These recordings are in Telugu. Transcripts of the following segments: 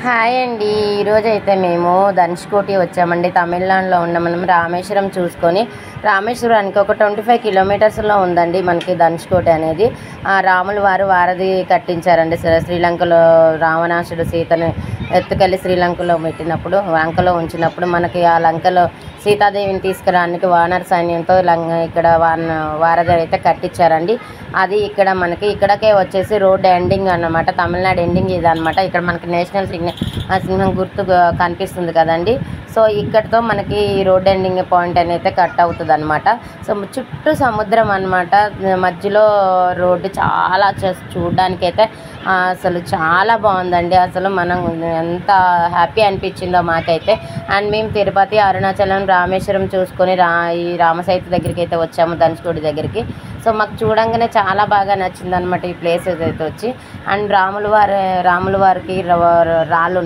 హాయ్ అండి. ఈరోజైతే మేము ధనుష్కోటి వచ్చామండి. తమిళనాడులో ఉన్న మనం రామేశ్వరం చూసుకొని, రామేశ్వరానికి ఒక 25 కిలోమీటర్స్లో ఉందండి మనకి ధనుష్కోటి అనేది. రాముల వారు వారధి కట్టించారండి. శ్రీలంకలో రావణాసుడు సీతను ఎత్తుకెళ్ళి శ్రీలంకలో పెట్టినప్పుడు, లంకలో ఉంచినప్పుడు మనకి ఆ లంకలో సీతాదేవిని తీసుకురావడానికి వానర సైన్యంతో ఇక్కడ వారధి అయితే కట్టించారండి. అది ఇక్కడ మనకి ఇక్కడికే వచ్చేసి రోడ్ ఎండింగ్ అన్నమాట. తమిళనాడు ఎండింగ్ ఇది అనమాట. ఇక్కడ మనకి నేషనల్ సింహం గుర్తు కనిపిస్తుంది కదండి. సో ఇక్కడితో మనకి ఈ రోడ్ ఎండింగ్ పాయింట్ అనేది కట్ అవుతుంది అనమాట. సో చుట్టూ సముద్రం అనమాట. మధ్యలో రోడ్డు చాలా చూడడానికైతే అసలు చాలా బాగుందండి. అసలు మనం ఎంత హ్యాపీ అనిపించిందో మాకైతే. అండ్ మేము తిరుపతి, అరుణాచలం, రామేశ్వరం చూసుకొని ఈ రామసైతు దగ్గరికి అయితే వచ్చాము, ధనుష్కోటి దగ్గరికి. సో మాకు చూడంగానే చాలా బాగా నచ్చింది అనమాట ఈ ప్లేసెస్ అయితే వచ్చి. అండ్ రాముల వారికి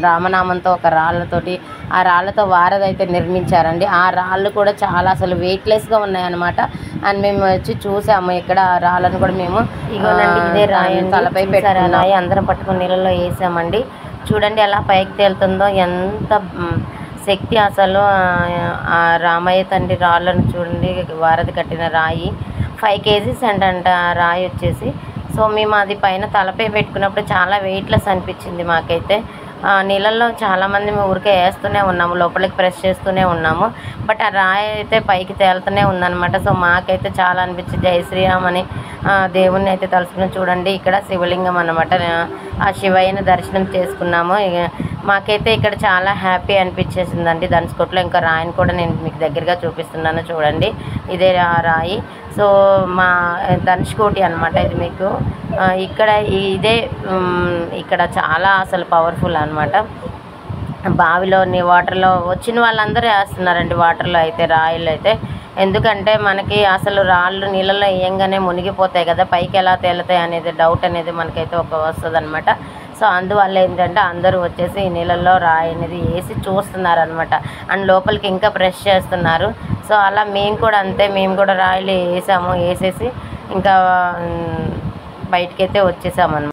రామనామంతో ఒక రాళ్ళతోటి, ఆ రాళ్ళతో వారధి అయితే నిర్మించారండి. ఆ రాళ్ళు కూడా చాలా అసలు వెయిట్లెస్గా ఉన్నాయన్నమాట. అండ్ మేము వచ్చి చూసాము ఇక్కడ ఆ రాళ్ళను కూడా మేము ఇదే రాయి తలపై పెట్టారు. రాయి అందరం పట్టుకుని నీళ్ళలో వేసామండి. చూడండి ఎలా పైకి తేలుతుందో, ఎంత శక్తి అసలు. ఆ రామయ్య తండ్రి రాళ్ళను చూడండి, వారధి కట్టిన రాయి 5 kgs అంట ఆ రాయి వచ్చేసి. సో మేము అది పైన తలపై పెట్టుకున్నప్పుడు చాలా వెయిట్లెస్ అనిపించింది మాకైతే. నీళ్ళల్లో చాలామంది మేము ఊరికే వేస్తూనే ఉన్నాము, లోపలికి ప్రెస్ చేస్తూనే ఉన్నాము. బట్ ఆ రాయి అయితే పైకి తేలుతూనే ఉందన్నమాట. సో మాకైతే చాలా అనిపించింది. జై శ్రీరామ్ అని దేవుణ్ణి అయితే తలుసుకుని చూడండి. ఇక్కడ శివలింగం అన్నమాట. ఆ శివయ్యని దర్శనం చేసుకున్నాము. మాకైతే ఇక్కడ చాలా హ్యాపీ అనిపించేసిందండి ధనుష్కోటిలో. ఇంకా రాయిని కూడా నేను మీకు దగ్గరగా చూపిస్తున్నాను చూడండి. ఇదే ఆ రాయి. సో మా ధనుష్కోటి అనమాట ఇది మీకు. ఇక్కడ ఇక్కడ చాలా అసలు పవర్ఫుల్ అనమాట. బావిలోని వాటర్లో వచ్చిన వాళ్ళందరూ వేస్తున్నారండి వాటర్లో అయితే, రాయిలు అయితే. ఎందుకంటే మనకి అసలు రాళ్ళు నీళ్ళలో వేయంగానే మునిగిపోతాయి కదా, పైకి ఎలా తేలుతాయి అనేది డౌట్ అనేది మనకైతే వస్తుంది అనమాట. సో అందువల్ల ఏంటంటే అందరూ వచ్చేసి ఈ నీళ్ళల్లో రాయి అనేది వేసి చూస్తున్నారనమాట. అండ్ లోపలికి ఇంకా ప్రెస్ చేస్తున్నారు. సో అలా మేము కూడా అంతే, మేము కూడా రాయిలు వేసేసి ఇంకా బయటకైతే వచ్చేసామన్నమాట.